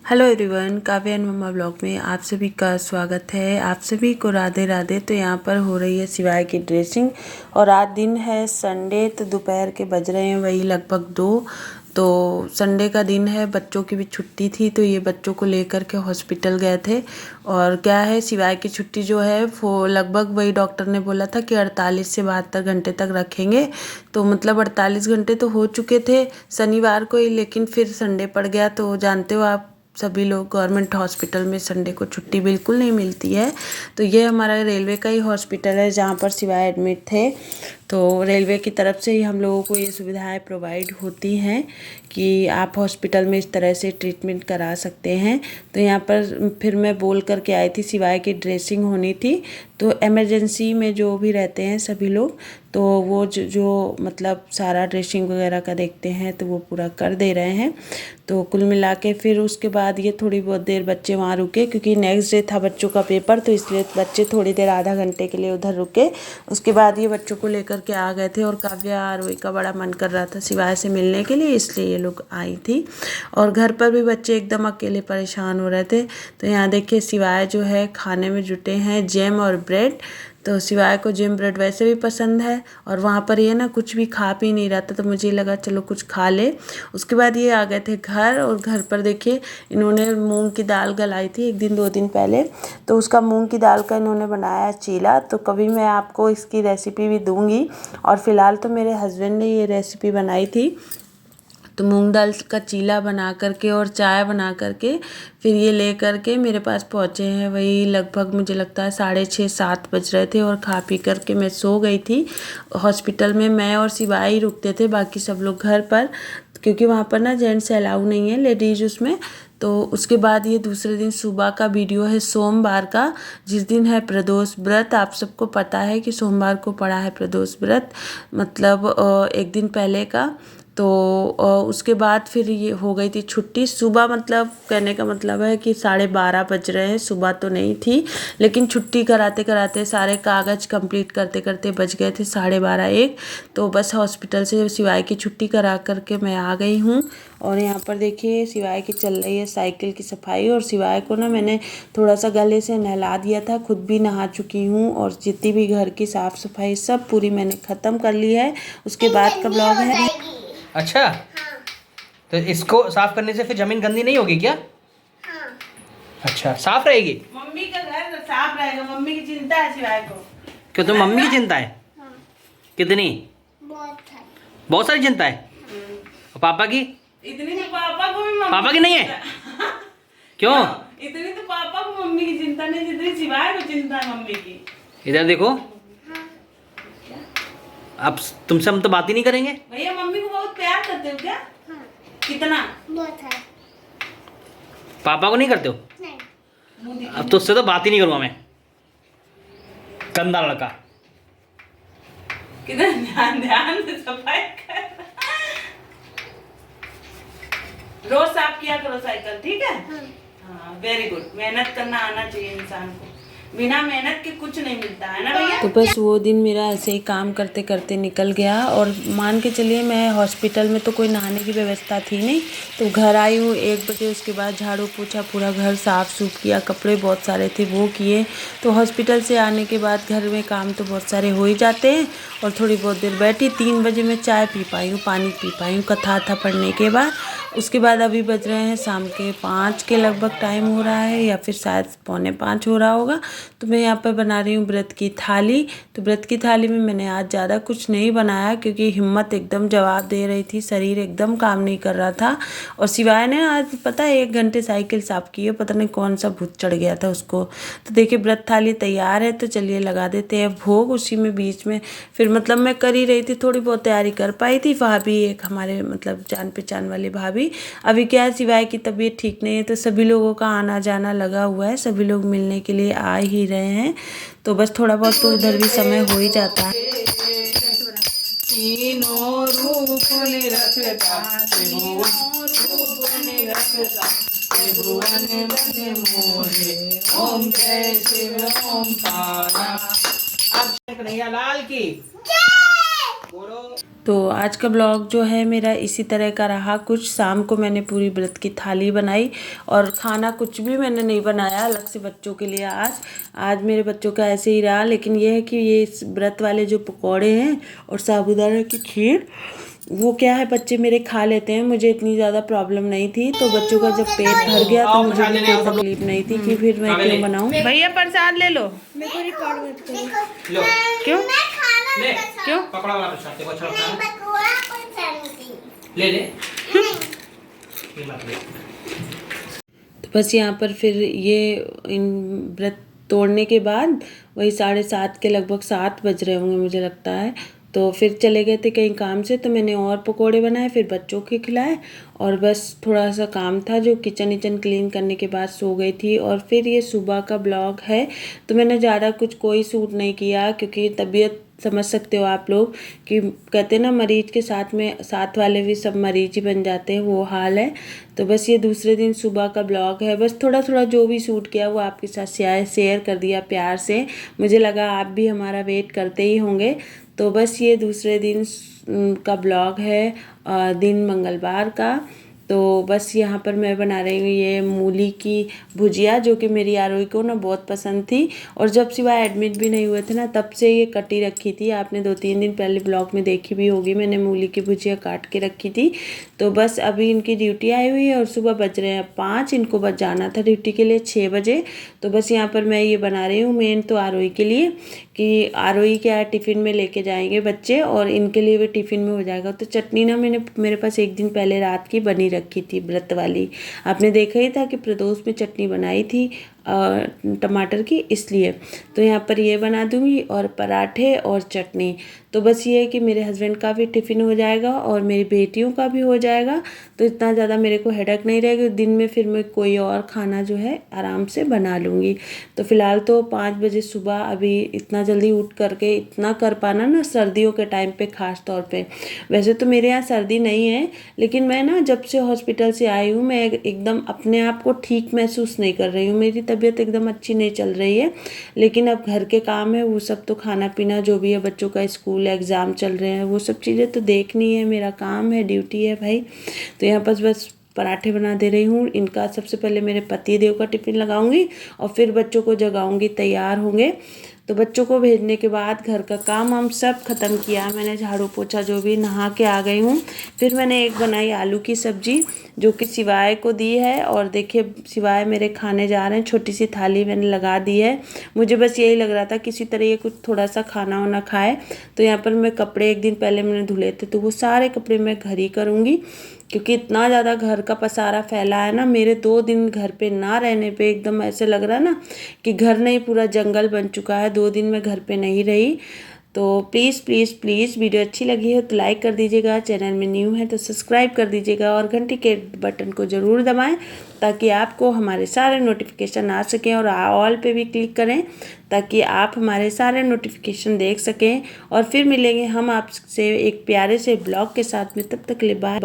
Hello everyone, Kavya and mamma blog में आप सभी का स्वागत है। आप सभी को राधे राधे। तो यहाँ पर हो रही है शिवाय की ड्रेसिंग और आज दिन है संडे। तो दोपहर के बज रहे हैं वही लगभग 2। तो संडे का दिन है, बच्चों की भी छुट्टी थी तो ये बच्चों को लेकर के हॉस्पिटल गए थे। और क्या है, शिवाय की छुट्टी जो है वो लगभग वही डॉक्टर ने बोला था कि 48 से 72 घंटे तक रखेंगे। तो मतलब 48 घंटे तो हो चुके थे शनिवार को ही, लेकिन फिर संडे पड़ गया। तो जानते हो आप सभी लोग, गवर्नमेंट हॉस्पिटल में संडे को छुट्टी बिल्कुल नहीं मिलती है। तो ये हमारा रेलवे का ही हॉस्पिटल है जहाँ पर शिवाय एडमिट थे। तो रेलवे की तरफ से ही हम लोगों को ये सुविधाएं प्रोवाइड होती हैं कि आप हॉस्पिटल में इस तरह से ट्रीटमेंट करा सकते हैं। तो यहाँ पर फिर मैं बोल करके आई थी, शिवाय की ड्रेसिंग होनी थी। तो इमरजेंसी में जो भी रहते हैं सभी लोग, तो वो जो मतलब सारा ड्रेसिंग वगैरह का देखते हैं तो वो पूरा कर दे रहे हैं। तो कुल मिला के फिर उसके बाद ये थोड़ी बहुत देर बच्चे वहाँ रुके, क्योंकि नेक्स्ट डे था बच्चों का पेपर, तो इसलिए बच्चे थोड़ी देर आधा घंटे के लिए उधर रुके। उसके बाद ये बच्चों को लेकर के आ गए थे और काव्या आरोही का बड़ा मन कर रहा था शिवाय से मिलने के लिए, इसलिए ये लोग आई थी। और घर पर भी बच्चे एकदम अकेले परेशान हो रहे थे। तो यहाँ देखिए शिवाय जो है खाने में जुटे हैं जैम और ब्रेड। तो शिवाय को जैम ब्रेड वैसे भी पसंद है और वहाँ पर ये ना कुछ भी खा पी नहीं रहा था, तो मुझे लगा चलो कुछ खा ले। उसके बाद ये आ गए थे घर, और घर पर देखिए इन्होंने मूंग की दाल गलाई थी 1-2 दिन पहले। तो उसका मूंग की दाल का इन्होंने बनाया चीला। तो कभी मैं आपको इसकी रेसिपी भी दूंगी। और फिलहाल तो मेरे हस्बैंड ने ये रेसिपी बनाई थी। तो मूंग दाल का चीला बना करके और चाय बना करके फिर ये ले करके मेरे पास पहुँचे हैं। वही लगभग मुझे लगता है 6:30-7 बज रहे थे और खा पी करके मैं सो गई थी। हॉस्पिटल में मैं और शिवाय ही रुकते थे, बाकी सब लोग घर पर, क्योंकि वहाँ पर ना जेंट्स अलाउ नहीं है, लेडीज उसमें। तो उसके बाद ये दूसरे दिन सुबह का वीडियो है सोमवार का, जिस दिन है प्रदोष व्रत। आप सबको पता है कि सोमवार को पड़ा है प्रदोष व्रत, मतलब एक दिन पहले का। तो उसके बाद फिर ये हो गई थी छुट्टी सुबह, मतलब कहने का मतलब है कि 12:30 बज रहे हैं, सुबह तो नहीं थी, लेकिन छुट्टी कराते कराते सारे कागज़ कंप्लीट करते करते बज गए थे 12:30-1। तो बस हॉस्पिटल से शिवाय की छुट्टी करा करके मैं आ गई हूँ। और यहाँ पर देखिए शिवाय की चल रही है साइकिल की सफाई। और शिवाय को ना मैंने थोड़ा सा गले से नहला दिया था, खुद भी नहा चुकी हूँ और जितनी भी घर की साफ़ सफाई सब पूरी मैंने ख़त्म कर ली है। उसके बाद का ब्लॉग है। अच्छा हाँ। तो इसको साफ करने से फिर जमीन गंदी नहीं होगी क्या? हाँ। अच्छा, साफ रहेगी। मम्मी का घर साफ रहेगा, मम्मी की चिंता है शिवाय को। क्यों, तो मम्मी की चिंता है? हाँ। कितनी? बहुत सारी चिंता है। और पापा की? इतनी तो पापा को भी, पापा की नहीं है? क्यों? इतनी तो पापा को मम्मी की चिंता नहीं जितनी शिवाय को चिंता है मम्मी की। इधर देखो। अब तुमसे हम तो बात ही नहीं करेंगे। भैया मम्मी को बहुत प्यार करते हो क्या? हाँ। कितना? बहुत है। पापा को नहीं करते हो? नहीं। अब तो उससे तो बात ही नहीं करूँगा मैं, गंदा लड़का। कितना ध्यान ध्यान से सफाई कर। रोज साफ किया करो साइकिल, ठीक है? हाँ, वेरी गुड। मेहनत करना आना चाहिए इंसान को, बिना मेहनत के कुछ नहीं मिलता है ना भैया। तो बस वो दिन मेरा ऐसे ही काम करते करते निकल गया। और मान के चलिए मैं हॉस्पिटल में तो कोई नहाने की व्यवस्था थी नहीं, तो घर आई हूँ 1 बजे। उसके बाद झाड़ू पोछा, पूरा घर साफ़ सूफ किया, कपड़े बहुत सारे थे वो किए। तो हॉस्पिटल से आने के बाद घर में काम तो बहुत सारे हो ही जाते हैं। और थोड़ी बहुत देर बैठी, 3 बजे मैं चाय पी पाई हूँ, पानी पी पाई हूँ कथा था पढ़ने के बाद। उसके बाद अभी बज रहे हैं शाम के 5 के लगभग टाइम हो रहा है, या फिर शायद 4:45 हो रहा होगा। तो मैं यहाँ पर बना रही हूँ व्रत की थाली। तो व्रत की थाली में मैंने आज ज़्यादा कुछ नहीं बनाया, क्योंकि हिम्मत एकदम जवाब दे रही थी, शरीर एकदम काम नहीं कर रहा था। और शिवाय ने आज पता है 1 घंटे साइकिल साफ़ की है, पता नहीं कौन सा भूत चढ़ गया था उसको। तो देखिए व्रत थाली तैयार है, तो चलिए लगा देते हैं भोग। उसी में बीच में फिर मतलब मैं कर ही रही थी, थोड़ी बहुत तैयारी कर पाई थी। भाभी एक हमारे मतलब जान पहचान वाली भाभी, अभी क्या है शिवाय की तबीयत ठीक नहीं है, तो सभी लोगों का आना जाना लगा हुआ है, सभी लोग मिलने के लिए आ ही रहे हैं। तो बस थोड़ा बहुत तो उधर भी समय हो ही जाता है। तीनों रूप निरखता, त्रिभुवन बंधे मोहे, ओम जय शिव ओम तारा। अब कन्हैया लाल की बोलो। तो आज का ब्लॉग जो है मेरा इसी तरह का रहा कुछ। शाम को मैंने पूरी व्रत की थाली बनाई और खाना कुछ भी मैंने नहीं बनाया अलग से बच्चों के लिए। आज मेरे बच्चों का ऐसे ही रहा, लेकिन ये है कि ये इस व्रत वाले जो पकौड़े हैं और साबूदाना की खीर, वो क्या है बच्चे मेरे खा लेते हैं। मुझे इतनी ज़्यादा प्रॉब्लम नहीं थी, तो बच्चों का जब पेट भर गया तो मुझे भी कोई तकलीफ नहीं थी कि फिर मैं क्यों बनाऊँ। भैया प्रसाद ले लो। मेरे को रिकॉर्ड मत करो। लो क्यों ले क्यों? पकड़ा वाला प्रसाद देखो अच्छा लगता है। बकवा कोई चलती ले ले ये मत ले। तो बस यहाँ पर फिर ये इन व्रत तोड़ने के बाद वही 7:30 के लगभग 7 बज रहे होंगे मुझे लगता है। तो फिर चले गए थे कहीं काम से, तो मैंने और पकोड़े बनाए, फिर बच्चों के खिलाए और बस थोड़ा सा काम था जो किचन क्लीन करने के बाद सो गई थी। और फिर ये सुबह का ब्लॉग है, तो मैंने ज़्यादा कुछ कोई शूट नहीं किया क्योंकि तबीयत समझ सकते हो आप लोग कि कहते हैं ना मरीज के साथ में साथ वाले भी सब मरीज ही बन जाते हैं, वो हाल है। तो बस ये दूसरे दिन सुबह का ब्लॉग है, बस थोड़ा थोड़ा जो भी शूट किया वो आपके साथ शेयर कर दिया प्यार से। मुझे लगा आप भी हमारा वेट करते ही होंगे। तो बस ये दूसरे दिन का ब्लॉग है, दिन मंगलवार का। तो बस यहाँ पर मैं बना रही हूँ ये मूली की भुजिया, जो कि मेरी आरोही को ना बहुत पसंद थी। और जब सिवाय एडमिट भी नहीं हुए थे ना तब से ये कटी रखी थी, आपने 2-3 दिन पहले ब्लॉग में देखी भी होगी, मैंने मूली की भुजिया काट के रखी थी। तो बस अभी इनकी ड्यूटी आई हुई है और सुबह बज रहे हैं 5, इनको बस जाना था ड्यूटी के लिए 6 बजे। तो बस यहाँ पर मैं ये बना रही हूँ मेन तो आरोही के लिए, कि आरोही क्या टिफ़िन में लेके जाएंगे बच्चे और इनके लिए भी टिफ़िन में हो जाएगा। तो चटनी ना मेरे पास एक दिन पहले रात की बनी रखी थी व्रत वाली, आपने देखा ही था कि प्रदोष में चटनी बनाई थी टमाटर की, इसलिए। तो यहाँ पर ये बना दूँगी और पराठे और चटनी। तो बस ये है कि मेरे हस्बैंड का भी टिफ़िन हो जाएगा और मेरी बेटियों का भी हो जाएगा, तो इतना ज़्यादा मेरे को हेडेक नहीं रहेगी। दिन में फिर मैं कोई और खाना जो है आराम से बना लूँगी। तो फ़िलहाल तो 5 बजे सुबह अभी इतना जल्दी उठ करके इतना कर पाना ना सर्दियों के टाइम पे ख़ास तौर पे। वैसे तो मेरे यहाँ सर्दी नहीं है, लेकिन मैं ना जब से हॉस्पिटल से आई हूँ मैं एकदम अपने आप को ठीक महसूस नहीं कर रही हूँ, मेरी तबीयत एकदम अच्छी नहीं चल रही है। लेकिन अब घर के काम है वो सब तो खाना पीना जो भी है, बच्चों का स्कूल एग्ज़ाम चल रहे हैं, वो सब चीज़ें तो देखनी है, मेरा काम है, ड्यूटी है भाई। तो यहाँ पर बस पराठे बना दे रही हूँ। इनका सबसे पहले मेरे पति देव का टिफ़िन लगाऊंगी और फिर बच्चों को जगाऊंगी, तैयार होंगे। तो बच्चों को भेजने के बाद घर का काम हम सब ख़त्म किया, मैंने झाड़ू पोछा जो भी, नहा के आ गई हूँ। फिर मैंने एक बनाई आलू की सब्ज़ी जो कि सिवाय को दी है, और देखिए सिवाय मेरे खाने जा रहे हैं, छोटी सी थाली मैंने लगा दी है। मुझे बस यही लग रहा था किसी तरह ये कुछ थोड़ा सा खाना वाना खाए। तो यहाँ पर मैं कपड़े एक दिन पहले मैंने धुले थे, तो वो सारे कपड़े मैं घर ही करूँगी क्योंकि इतना ज़्यादा घर का पसारा फैला है ना। मेरे 2 दिन घर पे ना रहने पे एकदम ऐसे लग रहा है ना कि घर नहीं पूरा जंगल बन चुका है। 2 दिन मैं घर पे नहीं रही। तो प्लीज़ प्लीज़ प्लीज़ वीडियो अच्छी लगी है तो लाइक कर दीजिएगा, चैनल में न्यू है तो सब्सक्राइब कर दीजिएगा और घंटी के बटन को ज़रूर दबाएं ताकि आपको हमारे सारे नोटिफिकेशन आ सकें, और ऑल पे भी क्लिक करें ताकि आप हमारे सारे नोटिफिकेशन देख सकें। और फिर मिलेंगे हम आपसे एक प्यारे से ब्लॉग के साथ में, तब तक के लिए बाय।